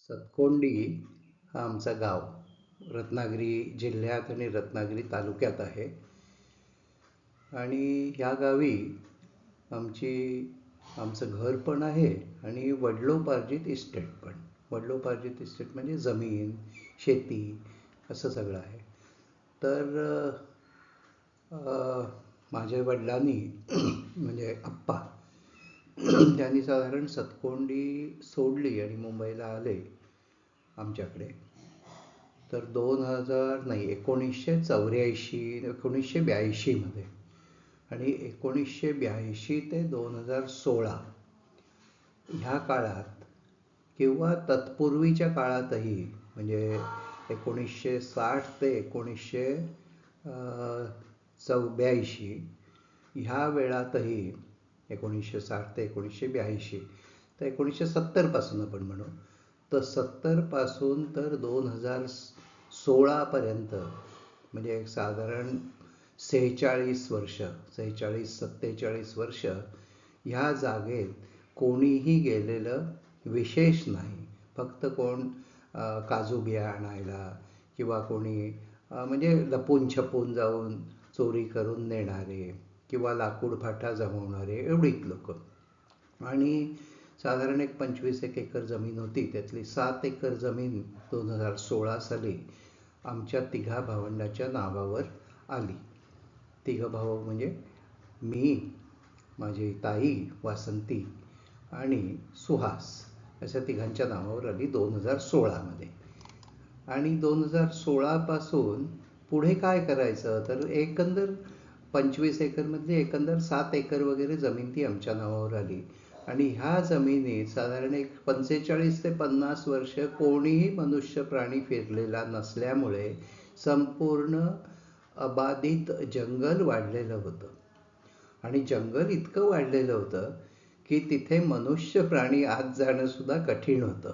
सतकोंडी हा आमचा गाव रत्नागिरी जिल्ह्यात आणि रत्नागिरी तालुक्यात आहे. आणि ह्या गावी आमची आमचं घर पण आहे आणि वडिलोपार्जित इस्टेट पण. वडिलोपार्जित इस्टेट म्हणजे जमीन, शेती असं सगळं आहे. तर माझ्या वडिलांनी म्हणजे आप्पा त्यांनी साधारण सतकोंडी सोडली आणि मुंबईला आले आमच्याकडे. तर 2000 नाही 1982मध्ये आणि 1982 ते 2016 ह्या काळात किंवा तत्पूर्वीच्या काळातही म्हणजे 1960 ते 1982 ह्या वेळातही 1960 ते 1982 तर 1970 पासून आपण म्हणू तर 70 पासून तर 2016 पर्यंत म्हणजे एक साधारण 47 वर्ष ह्या जागेत कोणीही गेलेलं विशेष नाही. फक्त कोण काजू बिया आणायला किंवा कोणी म्हणजे लपून छपून जाऊन चोरी करून नेणारे किंवा लाकूड फाटा जमवणारे एवढीच लोक. आणि साधारण एक 25 एकर जमीन होती. त्यातली 7 एकर जमीन 2016 साली आमच्या तिघा भावंडाच्या नावावर आली. तिघं भाऊ म्हणजे मी, माझी ताई वासंती आणि सुहास अशा तिघांच्या नावावर आली 2016मध्ये. आणि 2016 पासून पुढे काय करायचं तर एकंदर 25 एकरमधली एकंदर 7 एकर वगैरे जमीन ती आमच्या नावावर आली. आणि ह्या जमिनीत साधारण एक 45 ते 50 वर्ष कोणीही मनुष्य प्राणी फिरलेला नसल्यामुळे संपूर्ण अबाधित जंगल वाढलेलं होतं. आणि जंगल इतकं वाढलेलं होतं की तिथे मनुष्य प्राणी आत जाणं सुद्धा कठीण होतं.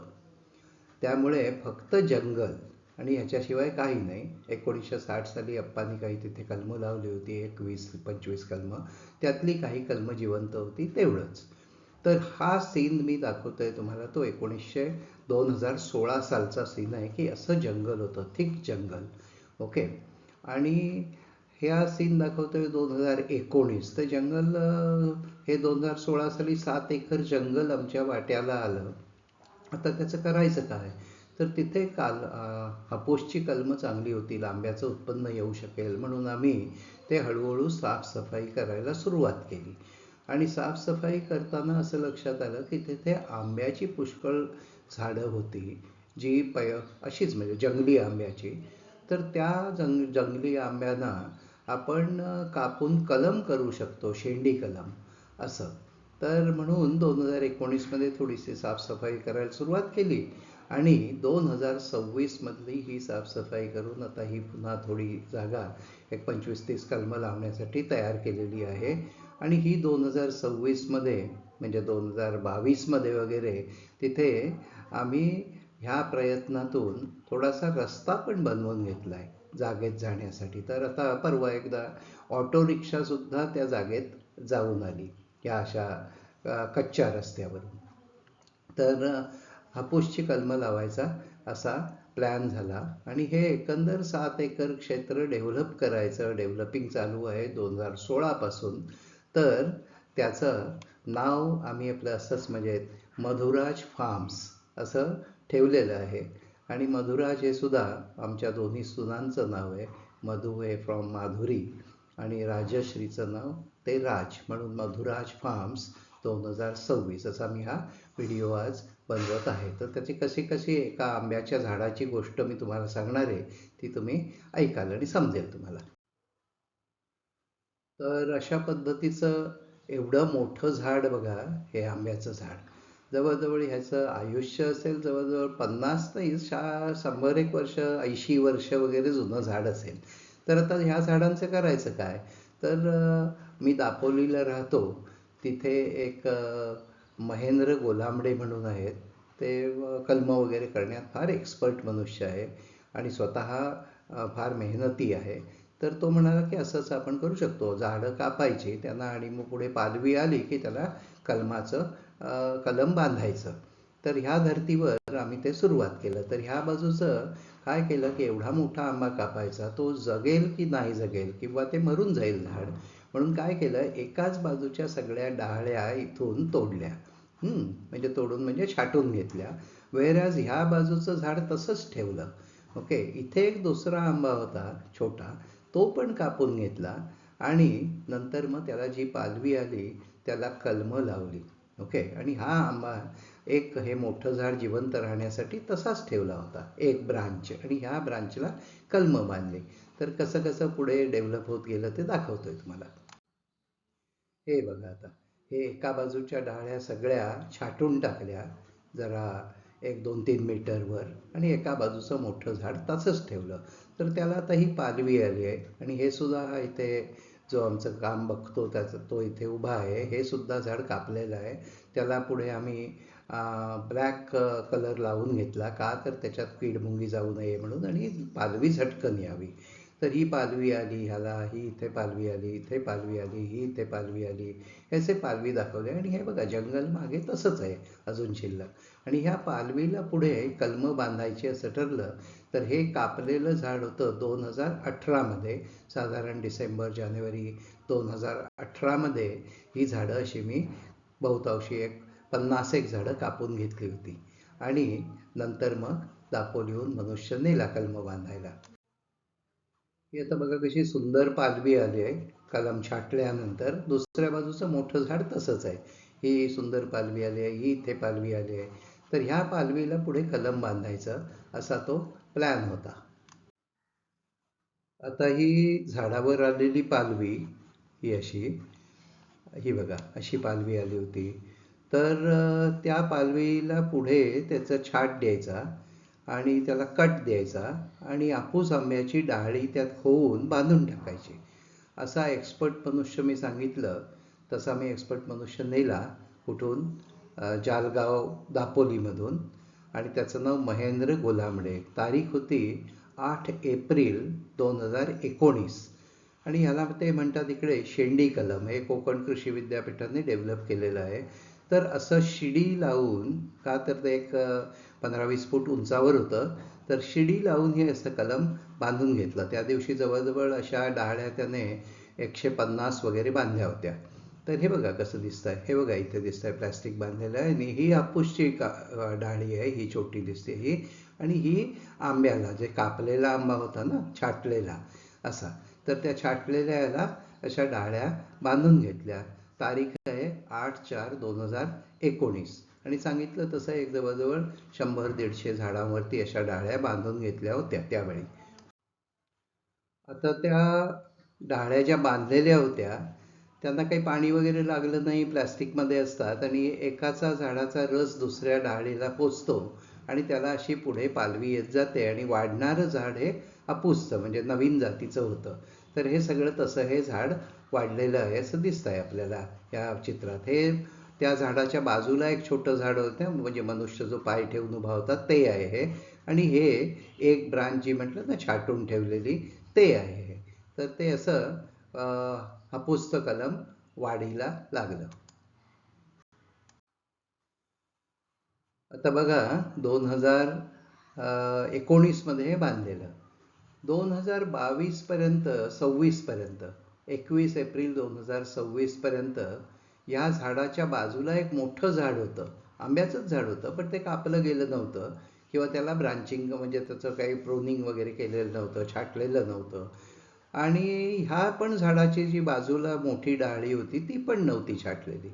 त्यामुळे फक्त जंगल आणि ह्याच्याशिवाय काही नाही. 1960 साली अप्पांनी काही तिथे कलमं लावली होती, 20-25 कलमं. त्यातली काही कलमं जिवंत होती तेवढंच. तर हा सीन मी दाखवतोय तुम्हाला तो 2016 सालचा सीन आहे की असं जंगल होतं, थिक जंगल. ओके. आणि ह्या सीन दाखवतोय 2019. तर जंगल हे 2016 साली 7 एकर जंगल आमच्या वाट्याला आलं. आता त्याचं करायचं काय तर तिथे हापूसची कलमं चांगली होती, आंब्याचं उत्पन्न येऊ शकेल म्हणून आम्ही ते हळूहळू साफसफाई करायला सुरुवात केली. आणि साफसफाई करताना असं लक्षात आलं की तिथे आंब्याची पुष्कळ झाडं होती जी अशीच म्हणजे जंगली आंब्याची. तर त्या जंगली आंब्यांना आपण कापून कलम करू शकतो, शेंडी कलम असं. तर म्हणून 2019मध्ये थोडीशी साफसफाई करायला सुरुवात केली. आणि 2026 मधली ही साफसफाई करून आता ही पुन्हा थोडी जागा एक 25-30 कलमं लावण्यासाठी तयार केलेली आहे. आणि ही 2026 मध्ये म्हणजे 2022 मध्ये वगैरे तिथे आम्ही ह्या प्रयत्नातून थोडासा रस्ता पण बनवून घेतलाय जागेत जाण्यासाठी. तर आता परवा एकदा ऑटो रिक्षा सुद्धा त्या जागेत जाऊन आली या अशा कच्च्या रस्त्यावरून. तर हापूसची कलमं लावायचा असा प्लॅन झाला. आणि हे एकंदर 7 एकर क्षेत्र डेव्हलप करायचं, डेव्हलपिंग चालू आहे 2016 पासून. तर त्याचं नाव आम्ही आपलं असंच म्हणजे मधुराज फार्म्स असं ठेवलेलं आहे. आणि मधुराज हे सुद्धा आमच्या दोन्ही सुनांचं नाव आहे. मधु हे फ्रॉम माधुरी आणि राजश्रीचं नाव ते राज, म्हणून मधुराज फार्म्स 2026 असा मी हा व्हिडिओ आज बनवत आहे. तर त्याची कशी कशी एका आंब्याच्या झाडाची गोष्ट मी तुम्हाला सांगणार आहे ती तुम्ही ऐकाल आणि समजेल तुम्हाला. तर अशा पद्धतीचं एवढं मोठं झाड बघा, हे आंब्याचं झाड. जवळजवळ ह्याचं आयुष्य असेल जवळजवळ 50 नाही 100 वर्ष 80 वर्ष वगैरे जुनं झाड असेल. तर आता ह्या झाडांचं करायचं काय तर मी दापोलीला राहतो तिथे एक महेंद्र गोलांबडे म्हणून आहेत. ते कलमं वगैरे करण्यात फार एक्सपर्ट मनुष्य आहे आणि स्वतः फार मेहनती आहे. तर तो म्हणाला की असंच आपण करू शकतो, झाडं कापायची त्यांना आणि मग पुढे पालवी आली की त्याला कलमाचं कलम बांधायचं. तर ह्या धर्तीवर आम्ही ते सुरुवात केलं. तर ह्या बाजूचं काय केलं की एवढा मोठा आंबा कापायचा, तो जगेल की नाही जगेल किंवा ते मरून जाईल झाड, म्हणून काय केलं, एकाच बाजूच्या सगळ्या डाळ्या इथून तोडल्या. म्हणजे तोडून म्हणजे छाटून घेतल्या. वेअरॅज ह्या बाजूचं झाड तसंच ठेवलं. ओके, इथे एक दुसरा आंबा होता छोटा, तो पण कापून घेतला आणि नंतर मग त्याला जी पालवी आली त्याला कलमं लावली. ओके, आणि हा आंबा एक हे मोठं झाड जिवंत राहण्यासाठी तसाच ठेवला होता, एक ब्रांच, आणि ह्या ब्रांचला कलमं बांधली. तर कसं कसं पुढे डेव्हलप होत गेलं ते दाखवतोय तुम्हाला. हे बघा आता, हे एका बाजूच्या डाळ्या सगळ्या छाटून टाकल्या जरा 1-2-3 मीटरवर, आणि एका बाजूचं मोठं झाड तसंच ठेवलं. तर त्याला आता ही पालवी आली आहे, आणि हे सुद्धा हा इथे जो आमचं काम बघतो त्याचा तो इथे उभा आहे, हे सुद्धा झाड कापलेलं आहे. त्याला पुढे आम्ही ब्लॅक कलर लावून घेतला, का तर त्याच्यात कीड जाऊ नये म्हणून, आणि पालवी झटकन यावी. तर ही पालवी आली ह्याला, ही इथे पालवी आली, इथे पालवी आली, ही इथे पालवी आली, ह्याचे पालवी दाखवले. आणि हे बघा, जंगल मागे तसंच आहे अजून शिल्लक. आणि ह्या पालवीला पुढे कलमं बांधायची असं ठरलं. तर हे कापलेलं झाड होतं 2018मध्ये, साधारण डिसेंबर-जानेवारी 2018मध्ये ही झाडं अशी मी बहुतांशी एक 50 झाडं कापून घेतली होती. आणि नंतर मग दापोलीहून मनुष्य नेला कलमं बांधायला. ही आता बघा कशी सुंदर पालवी आली आहे कलम छाटल्यानंतर. दुसऱ्या बाजूचं मोठं झाड तसंच आहे. ही सुंदर पालवी आली आहे, ही इथे पालवी आली आहे. तर ह्या पालवीला पुढे कलम बांधायचा असा तो प्लॅन होता. आता ही झाडावर आलेली पालवी, ही अशी, ही बघा अशी पालवी आली होती. तर त्या पालवीला पुढे त्याचा छाट द्यायचा आणि त्याला कट द्यायचा, आणि हापूस आंब्याची डाळी त्यात होऊन बांधून टाकायची. असा एक्सपर्ट मनुष्य मी सांगितलं, तसा मी एक्सपर्ट मनुष्य नेला कुठून, जालगाव दापोलीमधून. आणि त्याचं नाव महेंद्र गोलांबडे. तारीख होती 8 एप्रिल 2019. आणि ह्याला ते म्हणतात इकडे शेंडी कलम, हे कोकण कृषी विद्यापीठाने डेव्हलप केलेलं आहे. तर असं शिडी लावून, का तर ते एक 15-20 फूट उंचावर होतं, तर शिडी लावून हे असं कलम बांधून घेतलं. त्या दिवशी जवळजवळ अशा डाळ्या त्याने 150 वगैरे बांधल्या होत्या. तर हे बघा कसं दिसतंय, हे बघा इथे दिसतंय प्लॅस्टिक बांधलेलं आहे, आणि ही हापूसची डाळी आहे, ही छोटी दिसते ही. आणि ही आंब्याला, जे कापलेला आंबा होता ना छाटलेला असा, तर त्या छाटलेल्या याला अशा डाळ्या बांधून घेतल्या. तारीख आहे 8/4/2019. आणि सांगितलं तसं एक जवळजवळ 100-150 झाडांवरती अशा डाळ्या बांधून घेतल्या होत्या त्यावेळी. आता त्या डाळ्या ज्या बांधलेल्या होत्या त्यांना काही पाणी वगैरे लागलं नाही, प्लॅस्टिकमध्ये असतात, आणि एकाचा झाडाचा रस दुसऱ्या डाळीला पोचतो आणि त्याला अशी पुढे पालवी येत जाते, आणि वाढणारं झाड हे हापूसचं म्हणजे नवीन जातीचं होतं. तर हे सगळं तसं हे झाड वाढलेलं आहे असं दिसत आहे आपल्याला या चित्रात. हे त्या झाडाच्या बाजूला एक छोटं झाड होतं, म्हणजे मनुष्य जो पाय ठेवून उभा होता ते आहे हे. आणि हे एक ब्रांच जी म्हटलं ना छाटून ठेवलेली, ते आहे हे. तर ते असं हापूसचं कलम वाढीला लागलं. आता बघा, 2019मध्ये हे बांधलेलं. 2022 पर्यंत, 26 पर्यंत, 21 एप्रिल 2026 पर्यंत या झाडाच्या बाजूला एक मोठं झाड होतं, आंब्याचंच झाड होतं, पण ते कापलं गेलं नव्हतं किंवा त्याला ब्रांचिंग म्हणजे त्याचं काही प्रोनिंग वगैरे केलेलं नव्हतं, छाटलेलं नव्हतं. आणि ह्या पण झाडाची जी बाजूला मोठी डाळी होती ती पण नव्हती छाटलेली.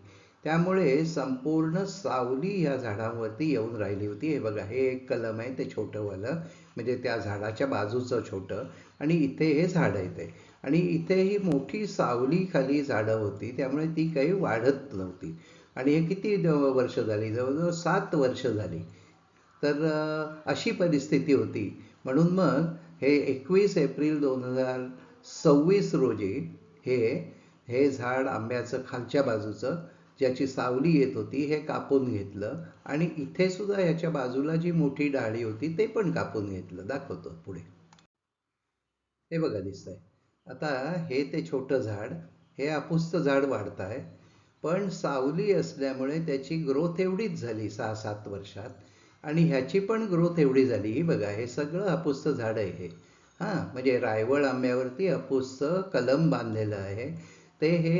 त्यामुळे संपूर्ण सावली ह्या झाडांवरती येऊन राहिली होती. हे बघा, हे एक कलम आहे ते छोटंवालं, म्हणजे त्या झाडाच्या बाजूचं छोटं, आणि इथे हे झाड आहे ते. आणि इथे ही मोठी सावली खाली झाडं होती, त्यामुळे ती काही वाढत नव्हती. आणि हे किती वर्ष झाली, जवळजवळ 7 वर्ष झाली. तर अशी परिस्थिती होती. म्हणून मग हे 21 एप्रिल 2026 रोजी हे हे झाड आंब्याचं खालच्या बाजूचं, ज्याची सावली येत होती, हे कापून घेतलं. आणि इथे सुद्धा याच्या बाजूला जी मोठी डाळी होती ते पण कापून घेतलं. दाखवतो पुढे. हे बघा दिसतंय. आता हे ते छोटं झाड, हे हापूसचं झाड वाढत आहे. पण सावली असल्यामुळे त्याची ग्रोथ एवढीच झाली 6-7 वर्षात. आणि ह्याची पण ग्रोथ एवढी झाली. ही बघा, हे सगळं हापूसचं झाड आहे हे. हां, म्हणजे रायवळ आंब्यावरती हापूसचं कलम बांधलेलं आहे. ते हे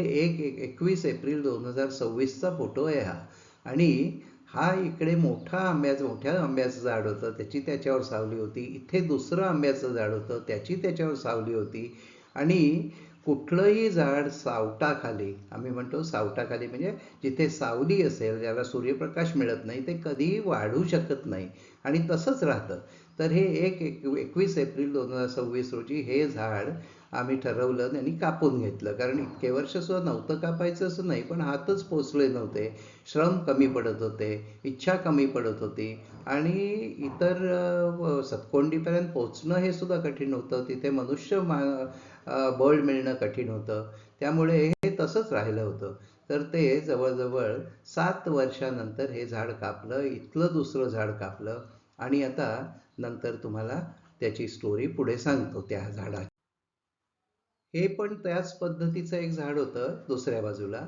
21 एप्रिल 2026चा फोटो आहे हा. आणि हा इकडे मोठ्या आंब्याचं झाड होतं, त्याची त्याच्यावर सावली होती. इथे दुसरं आंब्याचं झाड होतं, त्याची त्याच्यावर सावली होती. आणि कुठलंही झाड सावटाखाली, आम्ही म्हणतो सावटाखाली म्हणजे जिथे सावली असेल, ज्याला सूर्यप्रकाश मिळत नाही, ते कधीही वाढू शकत नाही आणि तसंच राहतं. तर हे 21 एप्रिल 2026 रोजी हे झाड आम्ही ठरवलं आणि कापून घेतलं. कारण इतके वर्षसुद्धा नव्हतं कापायचं असं नाही, पण हातच पोचले नव्हते, श्रम कमी पडत होते, इच्छा कमी पडत होती आणि इतर सतकोंडीपर्यंत पोचणं हे सुद्धा कठीण होतं. तिथे बळ मिळणं कठीण होतं. त्यामुळे हे तसंच राहिलं होतं. तर ते जवळजवळ 7 वर्षानंतर हे झाड कापलं, इथलं दुसरं झाड कापलं आणि आता नंतर तुम्हाला त्याची स्टोरी पुढे सांगतो त्या झाडाची. हे पण त्याच पद्धतीचं एक झाड होतं दुसऱ्या बाजूला.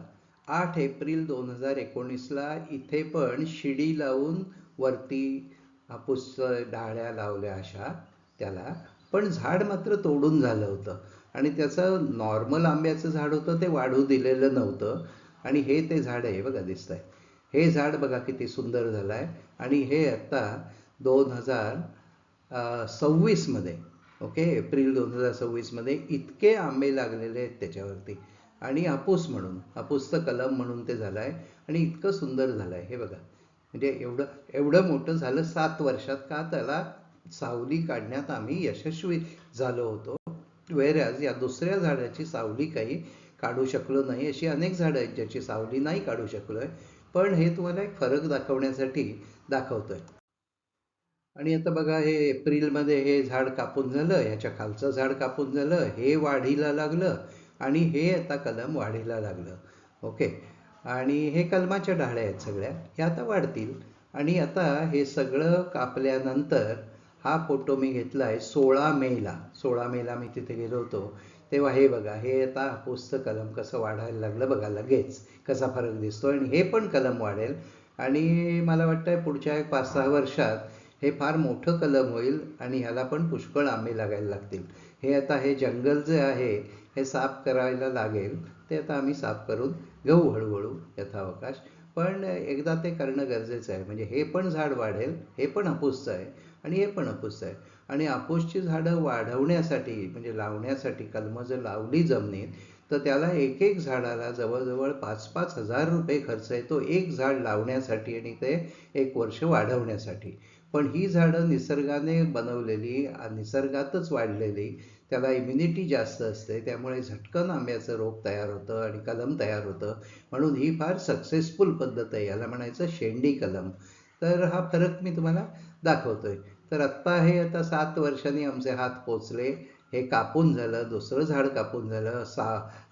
8 एप्रिल 2019ला इथे पण शिडी लावून वरती हापूस डाळ्या लावल्या अशा त्याला. पण झाड मात्र तोडून झालं होतं आणि त्याचं नॉर्मल आंब्याचं झाड होतं, ते वाढू दिलेलं नव्हतं. आणि हे ते झाड आहे बघा, दिसतंय. हे झाड बघा किती सुंदर झालं आहे. आणि हे आता 2026मध्ये, ओके, एप्रिल 2026मध्ये इतके आंबे लागलेले आहेत त्याच्यावरती. आणि हापूसचं कलम म्हणून ते झालं आहे आणि इतकं सुंदर झालं आहे हे बघा. म्हणजे एवढं एवढं मोठं झालं 7 वर्षात, का त्याला सावली काढण्यात आम्ही यशस्वी झालो होतो. वेरॅज या दुसऱ्या झाडाची सावली काही काढू शकलो नाही. अशी अनेक झाडं आहेत ज्याची सावली नाही काढू शकलोय. पण हे तुम्हाला एक फरक दाखवण्यासाठी दाखवतोय. आणि आता बघा, हे एप्रिलमध्ये हे झाड कापून झालं, ह्याच्या खालचं झाड कापून झालं, हे वाढीला लागलं आणि हे आता कलम वाढीला लागलं. ओके. आणि हे कलमाच्या डाळ्या आहेत सगळ्या, हे आता वाढतील. आणि आता हे सगळं कापल्यानंतर हा फोटो मी घेतला आहे 16 मेला. 16 मेला मी तिथे गेलो होतो तेव्हा. हे बघा, हे आता हापूसचं कलम कसं वाढायला लागलं बघा, लगेच कसा फरक दिसतो. आणि हे पण कलम वाढेल आणि मला वाटतं पुढच्या 5-6 वर्षात हे फार मोठं कलम होईल आणि ह्याला पण पुष्कळ आंबे लागायला लागतील. हे जंगल जे आहे हे साफ करायला लागेल. ते आता आम्ही साफ करून घेऊ हळूहळू यथावकाश. पण एकदा ते करणं गरजेचं आहे. म्हणजे हे पण झाड वाढेल, हे पण हापूसचं आहे आणि हे पण हापूसचं आहे. आणि हापूसची झाडं वाढवण्यासाठी म्हणजे लावण्यासाठी कलमं जर लावली जमिनीत, तर त्याला एक एक झाडाला जवळजवळ 5-5 हजार रुपये खर्च येतो, एक झाड लावण्यासाठी आणि ते 1 वर्ष वाढवण्यासाठी. पण ही झाडं निसर्गाने बनवलेली, निसर्गातच वाढलेली, त्याला इम्युनिटी जास्त असते, त्यामुळे झटकन आंब्याचं रोप तयार होतं आणि कलम तयार होतं. म्हणून ही फार सक्सेसफुल पद्धत आहे. याला म्हणायचं शेंडी कलम. तर हा फरक मी तुम्हाला दाखवतोय. तर आता 7 वर्षांनी आमचे हात पोचले. हे कापून झालं, दुसरं झाड कापून झालं,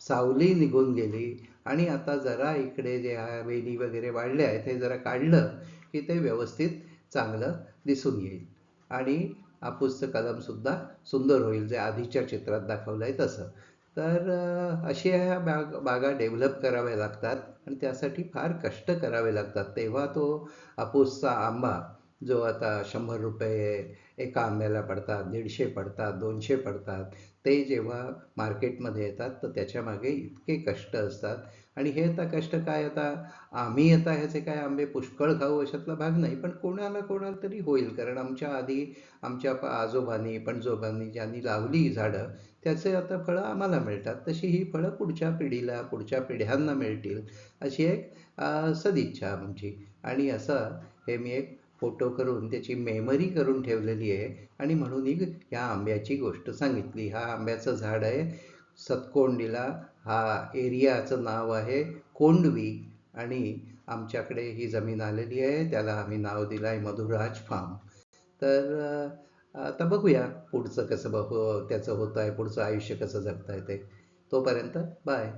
सावली निघून गेली आणि आता जरा इकडे जे वेली वगैरे वाढल्या आहेत हे जरा काढलं की ते व्यवस्थित चांगलं दिसून येईल. आणि हापूसचं कलम सुद्धा सुंदर होईल, जे आधीच्या चित्रात दाखवलं आहे तसं. तर अशा ह्या बागा डेव्हलप कराव्या लागतात आणि त्यासाठी फार कष्ट करावे लागतात. तेव्हा तो हापूसचा आंबा जो आता 100 रुपये एका आंब्याला पडतात, 150 पडतात, 200 पडतात, ते जेव्हा मार्केटमध्ये येतात तर त्याच्यामागे इतके कष्ट असतात. आणि हे आता कष्ट काय, आम्ही ह्याचे काय आंबे पुष्कळ खाऊ अशातला भाग नाही, पण कोणाला तरी होईल. कारण आमच्या आधी आमच्या आजोबांनी पणजोबांनी ज्यांनी लावली झाडं, त्याचे आता फळं आम्हाला मिळतात. तशी ही फळं पुढच्या पिढीला, पुढच्या पिढ्यांना मिळतील अशी एक सदिच्छा आमची. आणि असं हे मी एक फोटो करून त्याची मेमरी करून ठेवलेली आहे आणि म्हणून ही ह्या आंब्याची गोष्ट सांगितली. हा आंब्याचं झाड आहे सतकोंडीला. हा एरियाचं नाव आहे कोंडवी आणि आमच्याकडे ही जमीन आलेली आहे, त्याला आम्ही नाव दिलं आहे मधुराज फार्म. तर आता बघूया पुढचं कसं त्याचं होतं आहे, पुढचं आयुष्य कसं जगता येते. तोपर्यंत बाय.